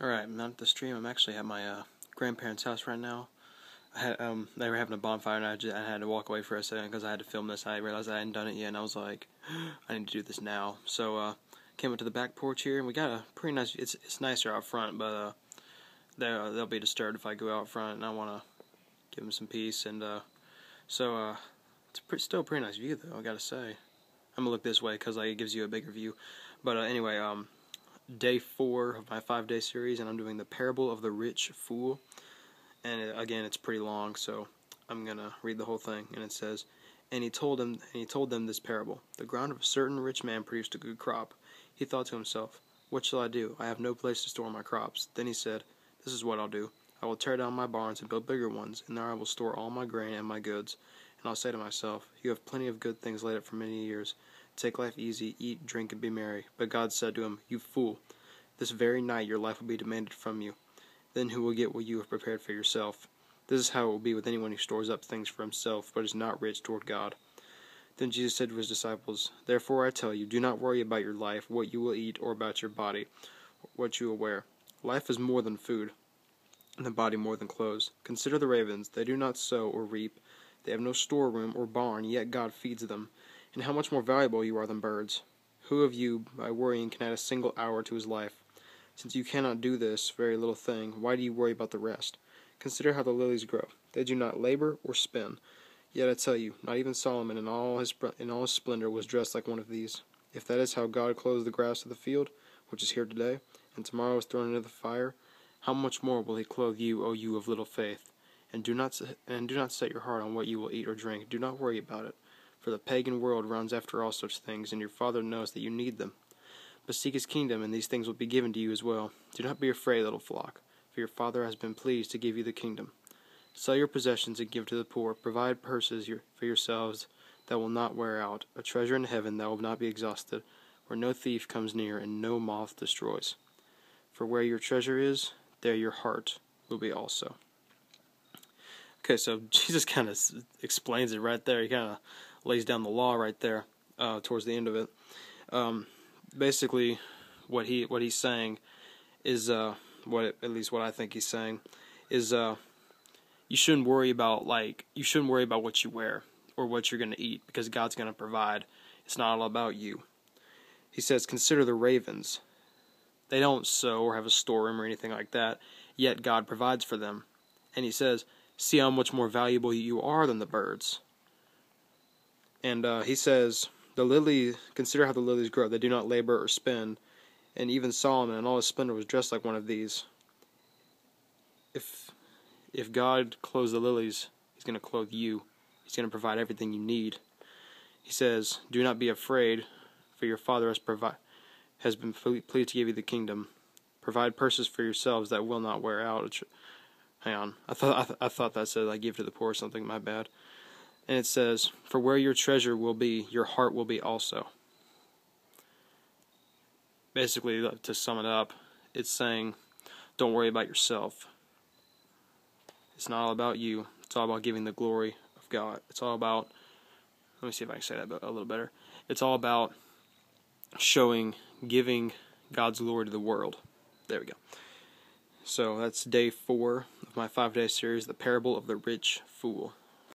Alright, I'm not at the stream. I'm actually at my grandparents' house right now. They were having a bonfire, and I had to walk away for a second because I had to film this. I realized I hadn't done it yet, and I was like, I need to do this now. So, came up to the back porch here, and we got a pretty nice. It's nicer out front, but they'll be disturbed if I go out front, and I want to give them some peace. And so it's still a pretty nice view, though. I gotta say. I'm gonna look this way because it gives you a bigger view. But anyway, day 4 of my 5-day series, and I'm doing the parable of the rich fool. And again, it's pretty long, so I'm gonna read the whole thing. And it says, "And he told them this parable: The ground of a certain rich man produced a good crop. He thought to himself, What shall I do? I have no place to store my crops. Then he said, This is what I'll do. I will tear down my barns and build bigger ones, and there I will store all my grain and my goods. And I'll say to myself, You have plenty of good things laid up for many years. Take life easy, eat, drink, and be merry. But God said to him, You fool! This very night your life will be demanded from you. Then who will get what you have prepared for yourself? This is how it will be with anyone who stores up things for himself, but is not rich toward God." Then Jesus said to his disciples, "Therefore I tell you, do not worry about your life, what you will eat, or about your body, what you will wear. Life is more than food, and the body more than clothes. Consider the ravens. They do not sow or reap. They have no storeroom or barn, yet God feeds them. And how much more valuable you are than birds. Who of you, by worrying, can add a single hour to his life? Since you cannot do this very little thing, why do you worry about the rest? Consider how the lilies grow. They do not labor or spin. Yet I tell you, not even Solomon in all his splendor was dressed like one of these. If that is how God clothes the grass of the field, which is here today, and tomorrow is thrown into the fire, how much more will he clothe you, O you of little faith? And do not set your heart on what you will eat or drink. Do not worry about it. For the pagan world runs after all such things, and your Father knows that you need them. But seek his kingdom, and these things will be given to you as well. Do not be afraid, little flock, for your Father has been pleased to give you the kingdom. Sell your possessions and give to the poor. Provide purses for yourselves that will not wear out, a treasure in heaven that will not be exhausted, where no thief comes near and no moth destroys. For where your treasure is, there your heart will be also." Okay, so Jesus kind of explains it right there. He kind of lays down the law right there towards the end of it. Basically, what he's saying is at least what I think he's saying is you shouldn't worry about what you wear or what you're going to eat, because God's going to provide. It's not all about you. He says, "Consider the ravens. They don't sow or have a storeroom or anything like that, yet God provides for them." And he says, "See how much more valuable you are than the birds." And he says, "Consider how the lilies grow. They do not labor or spin. And even Solomon in all his splendor was dressed like one of these." If God clothes the lilies, he's going to clothe you. He's going to provide everything you need. He says, "Do not be afraid, for your Father has been pleased to give you the kingdom. Provide purses for yourselves that will not wear out." Hang on. I thought that said, "give to the poor" or something. My bad. And it says, "For where your treasure will be, your heart will be also." Basically, to sum it up, it's saying, don't worry about yourself. It's not all about you. It's all about giving the glory of God. It's all about, let me see if I can say that a little better. It's all about giving God's glory to the world. There we go. So that's day 4 of my 5-day series, The Parable of the Rich Fool.